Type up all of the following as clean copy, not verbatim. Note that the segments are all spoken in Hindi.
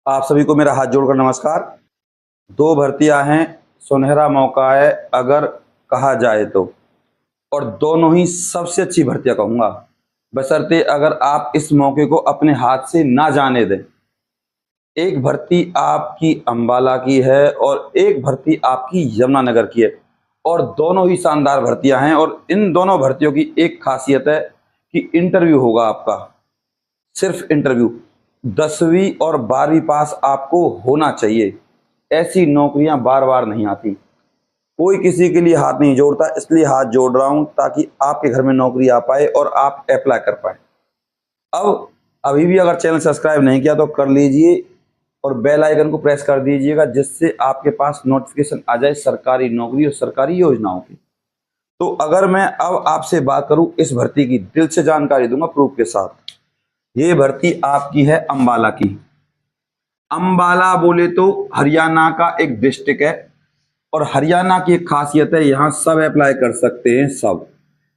आप सभी को मेरा हाथ जोड़कर नमस्कार। दो भर्तियां हैं, सुनहरा मौका है अगर कहा जाए तो, और दोनों ही सबसे अच्छी भर्तियां कहूँगा, बशर्ते अगर आप इस मौके को अपने हाथ से ना जाने दें। एक भर्ती आपकी अंबाला की है और एक भर्ती आपकी यमुनानगर की है, और दोनों ही शानदार भर्तियां हैं। और इन दोनों भर्तियों की एक खासियत है कि इंटरव्यू होगा आपका, सिर्फ इंटरव्यू। 10वीं और 12वीं पास आपको होना चाहिए। ऐसी नौकरियां बार बार नहीं आती, कोई किसी के लिए हाथ नहीं जोड़ता, इसलिए हाथ जोड़ रहा हूं ताकि आपके घर में नौकरी आ पाए और आप अप्लाई कर पाए। अब अभी भी अगर चैनल सब्सक्राइब नहीं किया तो कर लीजिए और बेल आइकन को प्रेस कर दीजिएगा, जिससे आपके पास नोटिफिकेशन आ जाए सरकारी नौकरी और सरकारी योजनाओं की। तो अगर मैं अब आपसे बात करूं इस भर्ती की, दिल से जानकारी दूंगा प्रूफ के साथ। ये भर्ती आपकी है अंबाला की। अंबाला बोले तो हरियाणा का एक डिस्ट्रिक्ट है, और हरियाणा की एक खासियत है, यहाँ सब अप्लाई कर सकते हैं। सब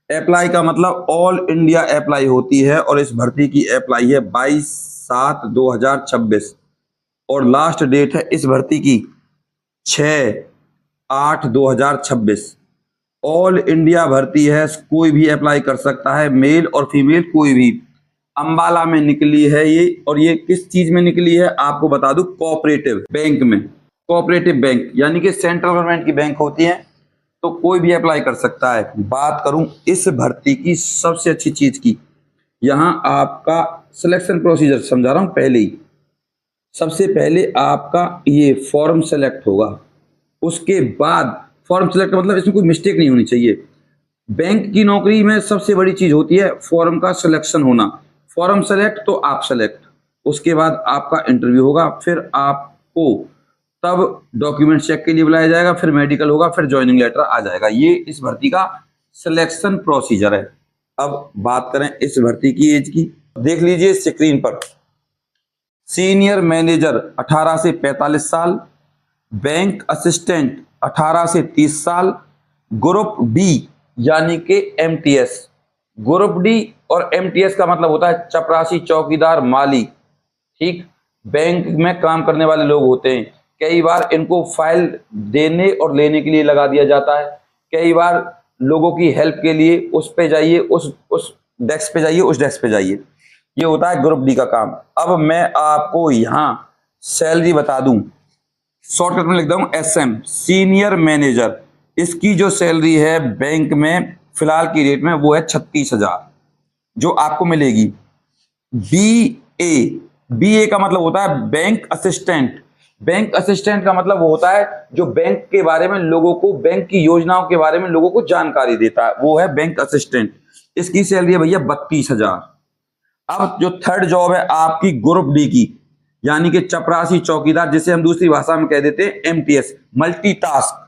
अप्लाई का मतलब ऑल इंडिया अप्लाई होती है, और इस भर्ती की अप्लाई है 22/7/2026, और लास्ट डेट है इस भर्ती की 6/8/2026। ऑल इंडिया भर्ती है, कोई भी अप्लाई कर सकता है, मेल और फीमेल कोई भी। अंबाला में निकली है ये, और ये किस चीज में निकली है आपको बता दूं, कोऑपरेटिव बैंक में। कोऑपरेटिव बैंक यानी कि सेंट्रल गवर्नमेंट की बैंक होती है, तो कोई भी अप्लाई कर सकता है। बात करूं इस भर्ती की सबसे अच्छी चीज की, यहां आपका सिलेक्शन प्रोसीजर समझा रहा हूं पहले ही। सबसे पहले आपका ये फॉर्म सेलेक्ट होगा, उसके बाद फॉर्म सेलेक्ट मतलब इसमें कोई मिस्टेक नहीं होनी चाहिए। बैंक की नौकरी में सबसे बड़ी चीज होती है फॉर्म का सिलेक्शन होना। फॉर्म सेलेक्ट तो आप सेलेक्ट, उसके बाद आपका इंटरव्यू होगा, फिर आपको तब डॉक्यूमेंट चेक के लिए बुलाया जाएगा, फिर मेडिकल होगा, फिर ज्वाइनिंग लेटर आ जाएगा। ये इस भर्ती का सिलेक्शन प्रोसीजर है। अब बात करें इस भर्ती की एज की, देख लीजिए स्क्रीन पर। सीनियर मैनेजर 18 से 45 साल, बैंक असिस्टेंट 18 से 30 साल, ग्रुप डी यानी कि एमटीएस। ग्रुप डी और एमटीएस का मतलब होता है चपरासी, चौकीदार, माली। ठीक, बैंक में काम करने वाले लोग होते हैं। कई बार इनको फाइल देने और लेने के लिए लगा दिया जाता है, कई बार लोगों की हेल्प के लिए उस पे जाइए, उस डेस्क पे जाइए, उस डेस्क पे जाइए। ये होता है ग्रुप डी का काम। अब मैं आपको यहाँ सैलरी बता दूं, शॉर्टकट में लिख दूं एसएम, सीनियर मैनेजर। इसकी जो सैलरी है बैंक में फिलहाल की डेट में वो है 36,000 जो आपको मिलेगी। बीए का मतलब होता है बैंक असिस्टेंट। बैंक असिस्टेंट का मतलब वो होता है जो बैंक के बारे में लोगों को, बैंक की योजनाओं के बारे में लोगों को जानकारी देता है, वो है बैंक असिस्टेंट। इसकी सैलरी है भैया 32,000। अब जो थर्ड जॉब है आपकी ग्रुप डी की, यानी कि चपरासी, चौकीदार, जिसे हम दूसरी भाषा में कह देते हैं एमटीएस, मल्टीटास्क।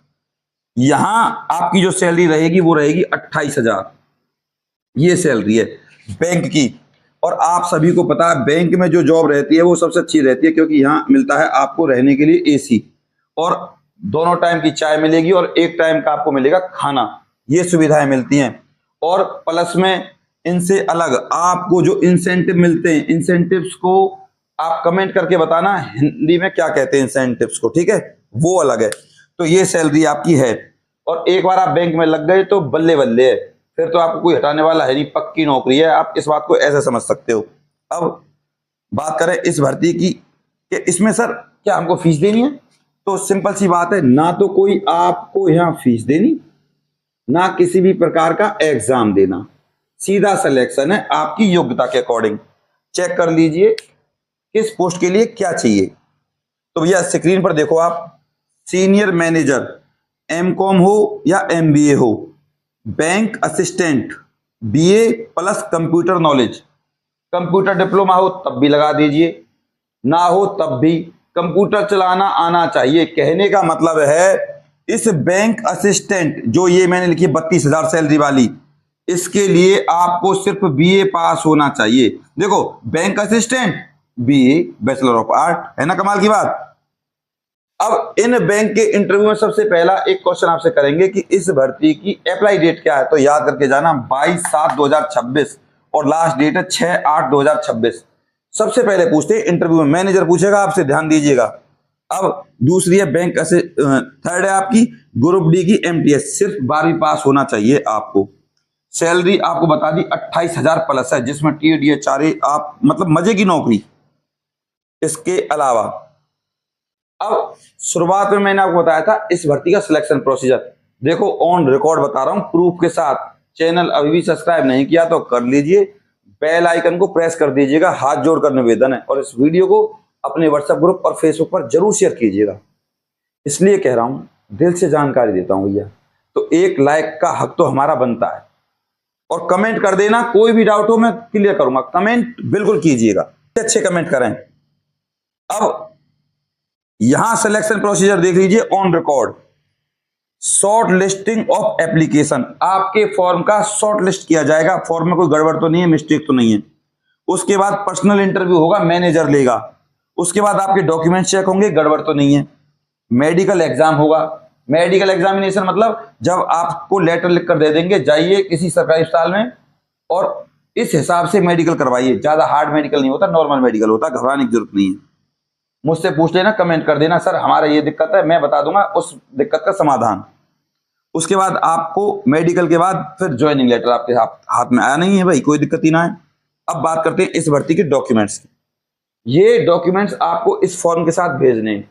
यहां आपकी जो सैलरी रहेगी वो रहेगी 28,000। ये सैलरी है बैंक की। और आप सभी को पता है बैंक में जो जॉब रहती है वो सबसे अच्छी रहती है, क्योंकि यहाँ मिलता है आपको रहने के लिए एसी, और दोनों टाइम की चाय मिलेगी, और एक टाइम का आपको मिलेगा खाना। ये सुविधाएं मिलती हैं। और प्लस में इनसे अलग आपको जो इंसेंटिव मिलते हैं, इंसेंटिव्स को आप कमेंट करके बताना हिंदी में क्या कहते हैं इंसेंटिव्स को, ठीक है, वो अलग है। तो ये सैलरी आपकी है, और एक बार आप बैंक में लग गए तो बल्ले बल्ले है, फिर तो आपको कोई हटाने वाला है नहीं, पक्की नौकरी है। आप इस बात को ऐसे समझ सकते हो। अब बात करें इस भर्ती की कि इसमें सर क्या हमको फीस देनी है, तो सिंपल सी बात है, ना तो कोई आपको यहाँ फीस देनी, ना किसी भी प्रकार का एग्जाम देना, सीधा सिलेक्शन है आपकी योग्यता के अकॉर्डिंग। चेक कर लीजिए किस पोस्ट के लिए क्या चाहिए। तो भैया स्क्रीन पर देखो आप, सीनियर मैनेजर, एमकॉम हो या एमबीए हो, bank assistant, BA plus computer knowledge. Computer diploma हो तब भी लगा दीजिए, ना हो तब भी कंप्यूटर चलाना आना चाहिए। कहने का मतलब है इस बैंक असिस्टेंट जो ये मैंने लिखी 32,000 सैलरी वाली, इसके लिए आपको सिर्फ बीए पास होना चाहिए। देखो bank assistant, BA, bachelor of art, है ना कमाल की बात। अब इन बैंक के इंटरव्यू में सबसे पहला एक क्वेश्चन आपसे करेंगे कि इस भर्ती की अप्लाई डेट क्या है, तो याद करके जाना 22/7/2026, और लास्ट डेट है 6/8/2026। सबसे पहले पूछते हैं इंटरव्यू में, मैनेजर पूछेगा आपसे, ध्यान दीजिएगा। अब दूसरी है बैंक थर्ड है आपकी ग्रुप डी की एमटीएस, सिर्फ 12वीं पास होना चाहिए आपको। सैलरी आपको बता दी 28,000 प्लस है, जिसमें टीडीएच आप मतलब मजे की नौकरी। इसके अलावा अब शुरुआत में मैंने आपको बताया था इस भर्ती का सिलेक्शन प्रोसीजर, देखो ऑन रिकॉर्ड बता रहा हूं प्रूफ के साथ। चैनल अभी भी सब्सक्राइब नहीं किया तो कर लीजिए, बेल आइकन को प्रेस कर दीजिएगा, हाथ जोड़कर निवेदन है। और इस वीडियो को अपने व्हाट्सएप ग्रुप और फेसबुक पर जरूर शेयर कीजिएगा, इसलिए कह रहा हूं, दिल से जानकारी देता हूं भैया। तो 1 लाइक का हक तो हमारा बनता है, और कमेंट कर देना, कोई भी डाउट हो मैं क्लियर करूंगा, कमेंट बिल्कुल कीजिएगा, अच्छे कमेंट करें। अब यहां सिलेक्शन प्रोसीजर देख लीजिए on record. Short listing of application, आपके फॉर्म का शॉर्ट लिस्ट किया जाएगा, फॉर्म में कोई गड़बड़ तो नहीं है, मिस्टेक तो नहीं है। उसके बाद पर्सनल इंटरव्यू होगा, मैनेजर लेगा। उसके बाद आपके डॉक्यूमेंट चेक होंगे, गड़बड़ तो नहीं है। मेडिकल एग्जाम होगा, मेडिकल एग्जामिनेशन मतलब जब आपको लेटर लिख कर दे देंगे, जाइए किसी सरकारी अस्पताल में और इस हिसाब से मेडिकल करवाइए। ज्यादा हार्ड मेडिकल नहीं होता, नॉर्मल मेडिकल होता, घबराने की जरूरत नहीं है। मुझसे पूछ लेना, कमेंट कर देना, सर हमारा ये दिक्कत है, मैं बता दूंगा उस दिक्कत का समाधान। उसके बाद आपको मेडिकल के बाद फिर ज्वाइनिंग लेटर आपके हाथ में आया नहीं है भाई, कोई दिक्कत ही ना है। अब बात करते हैं इस भर्ती के डॉक्यूमेंट्स की। ये डॉक्यूमेंट्स आपको इस फॉर्म के साथ भेजने हैं।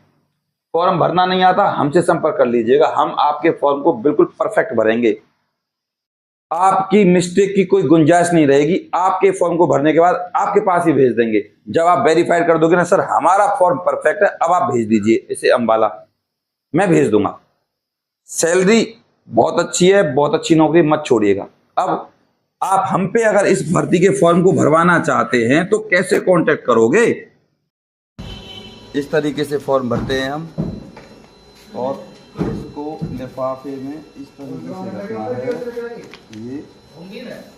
फॉर्म भरना नहीं आता, हमसे संपर्क कर लीजिएगा, हम आपके फॉर्म को बिल्कुल परफेक्ट भरेंगे। आपकी मिस्टेक की कोई गुंजाइश नहीं रहेगी। आपके फॉर्म को भरने के बाद आपके पास ही भेज देंगे। जब आप वेरीफाइड कर दोगे ना, सर हमारा फॉर्म परफेक्ट है, अब आप भेज दीजिए इसे अंबाला, मैं भेज दूंगा। सैलरी बहुत अच्छी है, बहुत अच्छी नौकरी, मत छोड़िएगा। अब आप हम पे अगर इस भर्ती के फॉर्म को भरवाना चाहते हैं तो कैसे कांटेक्ट करोगे? इस तरीके से फॉर्म भरते हैं हम, और इसको लिफाफे में इस तरीके से रखना है। ये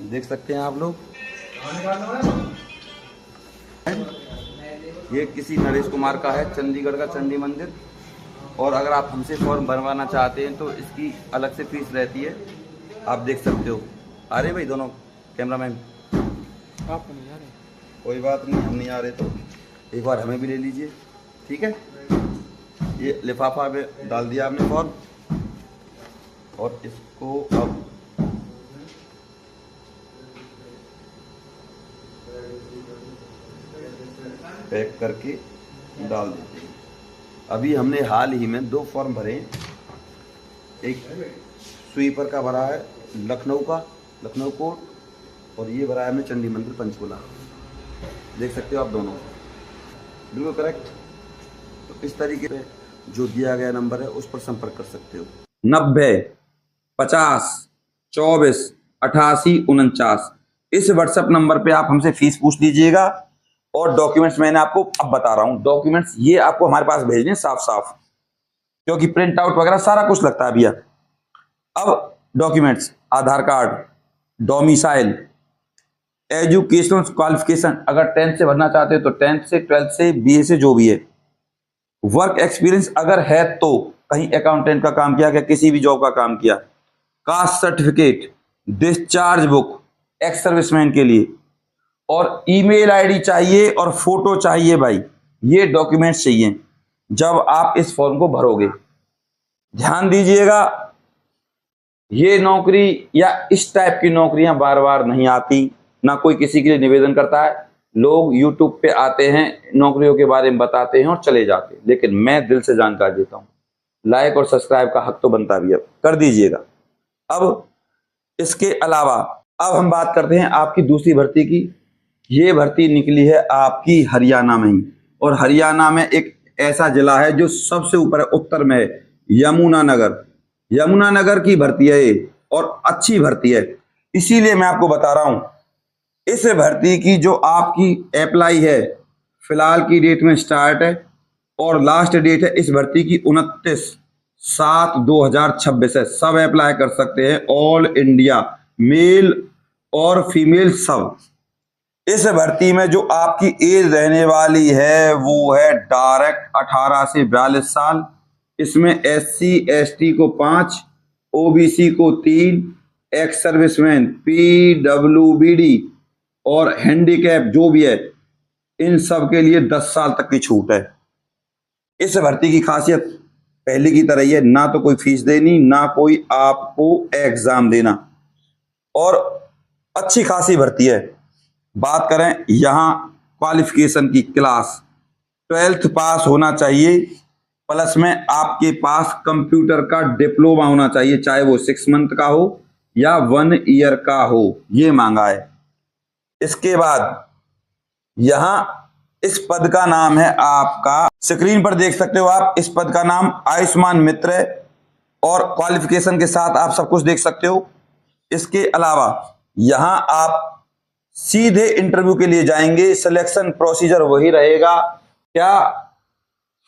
देख सकते हैं आप लोग, ये किसी नरेश कुमार का है, चंडीगढ़ का चंडी मंदिर। और अगर आप हमसे फॉर्म भरवाना चाहते हैं तो इसकी अलग से फीस रहती है, आप देख सकते हो। अरे भाई दोनों कैमरामैन, आप नहीं आ रहे, कोई बात नहीं, हम नहीं आ रहे तो एक बार हमें भी ले लीजिए, ठीक है। ये लिफाफा में डाल दिया आपने फॉर्म, और इसको अब पैक करके डाल देते हैं। अभी हमने हाल ही में 2 फॉर्म भरे, एक स्वीपर का भरा है लखनऊ का, लखनऊ कोर्ट, और ये भरा है हमने चंडी मंदिर पंचकुला। देख सकते हो आप दोनों, बिल्कुल करेक्ट। तो इस तरीके से जो दिया गया नंबर है उस पर संपर्क कर सकते हो। 90 50 24 88 49, इस व्हाट्सएप नंबर पे आप हमसे फीस पूछ लीजिएगा। और डॉक्यूमेंट्स मैंने आपको अब बता रहा हूं, डॉक्यूमेंट्स ये आपको हमारे पास भेजने साफ साफ, क्योंकि प्रिंट आउट वगैरह सारा कुछ लगता है भैया। अब डॉक्यूमेंट्स, आधार कार्ड, डोमिसाइल, एजुकेशनल क्वालिफिकेशन, अगर 10th से भरना चाहते हो तो 10th से, 12th से, BA से, जो भी है। वर्क एक्सपीरियंस अगर है तो कहीं अकाउंटेंट का काम किया, क्या किसी भी जॉब का काम किया। Caste certificate, discharge book ex serviceman के लिए, और ईमेल आईडी चाहिए, और फोटो चाहिए भाई। ये डॉक्यूमेंट्स चाहिए जब आप इस फॉर्म को भरोगे। ध्यान दीजिएगा, ये नौकरी या इस टाइप की नौकरियां बार बार नहीं आती, ना कोई किसी के लिए निवेदन करता है। लोग YouTube पे आते हैं, नौकरियों के बारे में बताते हैं और चले जाते हैं, लेकिन मैं दिल से जानकारी देता हूँ, लाइक और सब्सक्राइब का हक तो बनता भी है, कर दीजिएगा। अब इसके अलावा अब हम बात करते हैं आपकी दूसरी भर्ती की। ये भर्ती निकली है आपकी हरियाणा में ही, और हरियाणा में एक ऐसा जिला है जो सबसे ऊपर है, उत्तर में है, यमुनानगर। यमुनानगर की भर्ती है ये, और अच्छी भर्ती है, इसीलिए मैं आपको बता रहा हूं। इस भर्ती की जो आपकी अप्लाई है, फिलहाल की डेट में स्टार्ट है, और लास्ट डेट है इस भर्ती की 29/7/2026 है। सब अप्लाई कर सकते हैं, ऑल इंडिया, मेल और फीमेल सब। इस भर्ती में जो आपकी एज रहने वाली है वो है डायरेक्ट 18 से 42 साल। इसमें SC ST को 5, OBC को 3, एक्स सर्विसमैन, PWBD और हैंडीकैप जो भी है इन सब के लिए 10 साल तक की छूट है। इस भर्ती की खासियत पहले की तरह ही है, ना तो कोई फीस देनी, ना कोई आपको एग्जाम देना, और अच्छी खासी भर्ती है। बात करें यहाँ क्वालिफिकेशन की, क्लास 12th पास होना चाहिए, प्लस में आपके पास कंप्यूटर का डिप्लोमा होना चाहिए, चाहे वो 6 मंथ का हो या 1 ईयर का हो, ये मांगा है। इसके बाद यहां इस पद का नाम है, आपका स्क्रीन पर देख सकते हो आप, इस पद का नाम आयुष्मान मित्र है, और क्वालिफिकेशन के साथ आप सब कुछ देख सकते हो। इसके अलावा यहां आप सीधे इंटरव्यू के लिए जाएंगे, सिलेक्शन प्रोसीजर वही रहेगा। क्या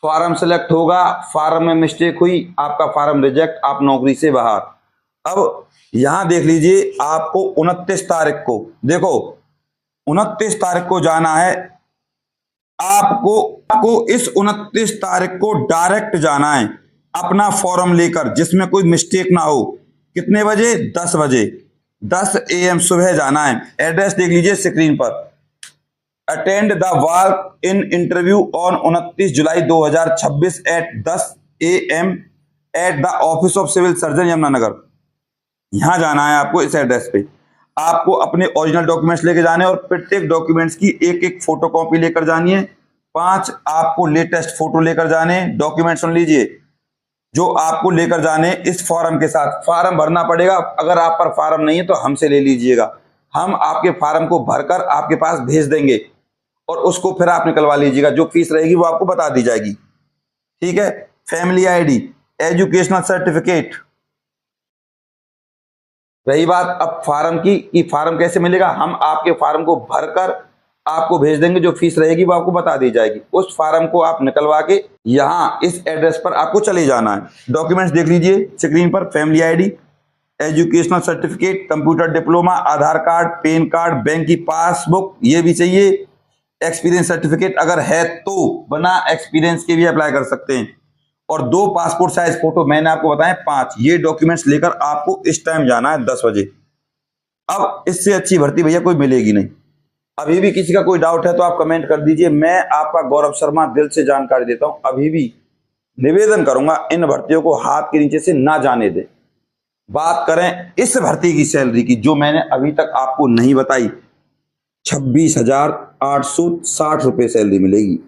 फॉर्म सिलेक्ट होगा, फॉर्म में मिस्टेक हुई, आपका फॉर्म रिजेक्ट, आप नौकरी से बाहर। अब यहां देख लीजिए, आपको 29 तारीख को, देखो 29 तारीख को जाना है आपको इस 29 तारीख को डायरेक्ट जाना है अपना फॉर्म लेकर, जिसमें कोई मिस्टेक ना हो। कितने बजे? 10 बजे, 10 AM सुबह जाना है। एड्रेस देख लीजिए स्क्रीन पर। Attend the walk in interview on 29 July 2026 at 10 AM at the office of civil surgeon Yamunanagar. यहां जाना है आपको, इस एड्रेस पे। आपको अपने ओरिजिनल डॉक्यूमेंट्स लेके जाने, और प्रत्येक डॉक्यूमेंट्स की एक एक फोटो कॉपी लेकर जानी है। 5 आपको लेटेस्ट फोटो लेकर जाने। डॉक्यूमेंट सुन लीजिए, जो आपको लेकर जाने इस फॉर्म के साथ। फॉर्म भरना पड़ेगा, अगर आप पर फॉर्म नहीं है तो हमसे ले लीजिएगा, हम आपके फॉर्म को भरकर आपके पास भेज देंगे, और उसको फिर आप निकलवा लीजिएगा। जो फीस रहेगी वो आपको बता दी जाएगी, ठीक है। Family ID, educational certificate. रही बात अब फॉर्म की, कि फॉर्म कैसे मिलेगा, हम आपके फॉर्म को भरकर आपको भेज देंगे, जो फीस रहेगी वो आपको बता दी जाएगी। उस फॉर्म को आप निकलवा के यहाँ इस एड्रेस पर आपको चले जाना है। डॉक्यूमेंट्स देख लीजिए स्क्रीन पर। Family ID, educational certificate, computer diploma, Aadhaar card, PAN card, bank की पासबुक, ये भी चाहिए। एक्सपीरियंस सर्टिफिकेट अगर है तो, बिना एक्सपीरियंस के भी अप्लाई कर सकते हैं। और 2 पासपोर्ट साइज फोटो, मैंने आपको बताया 5। ये डॉक्यूमेंट्स लेकर आपको इस टाइम जाना है 10 बजे। अब इससे अच्छी भर्ती भैया कोई मिलेगी नहीं। अभी भी किसी का कोई डाउट है तो आप कमेंट कर दीजिए। मैं आपका गौरव शर्मा दिल से जानकारी देता हूं। अभी भी निवेदन करूंगा, इन भर्तियों को हाथ के नीचे से ना जाने दें। बात करें इस भर्ती की सैलरी की, जो मैंने अभी तक आपको नहीं बताई, 26,860 रुपये सैलरी मिलेगी।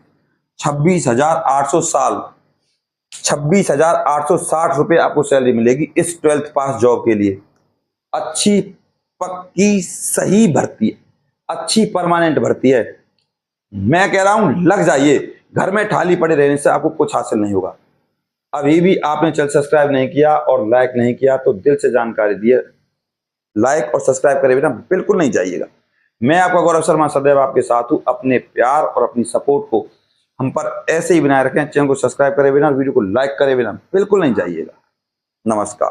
26,860 रुपये आपको सैलरी मिलेगी इस 12th पास जॉब के लिए। अच्छी पक्की सही भर्ती है, अच्छी परमानेंट भर्ती है। मैं कह रहा हूं लग जाइए, घर में थाली पड़े रहने से आपको कुछ हासिल नहीं होगा। अभी भी आपने चैनल सब्सक्राइब नहीं किया और लाइक नहीं किया तो दिल से जानकारी दिए, लाइक और सब्सक्राइब करे बिना बिल्कुल नहीं जाइएगा। मैं आपका गौरव शर्मा सदैव आपके साथ हूं। अपने प्यार और अपनी सपोर्ट को हम पर ऐसे ही बनाए रखें। चैनल को सब्सक्राइब करे बिना, वीडियो को लाइक करे बिना बिल्कुल नहीं जाइएगा। नमस्कार।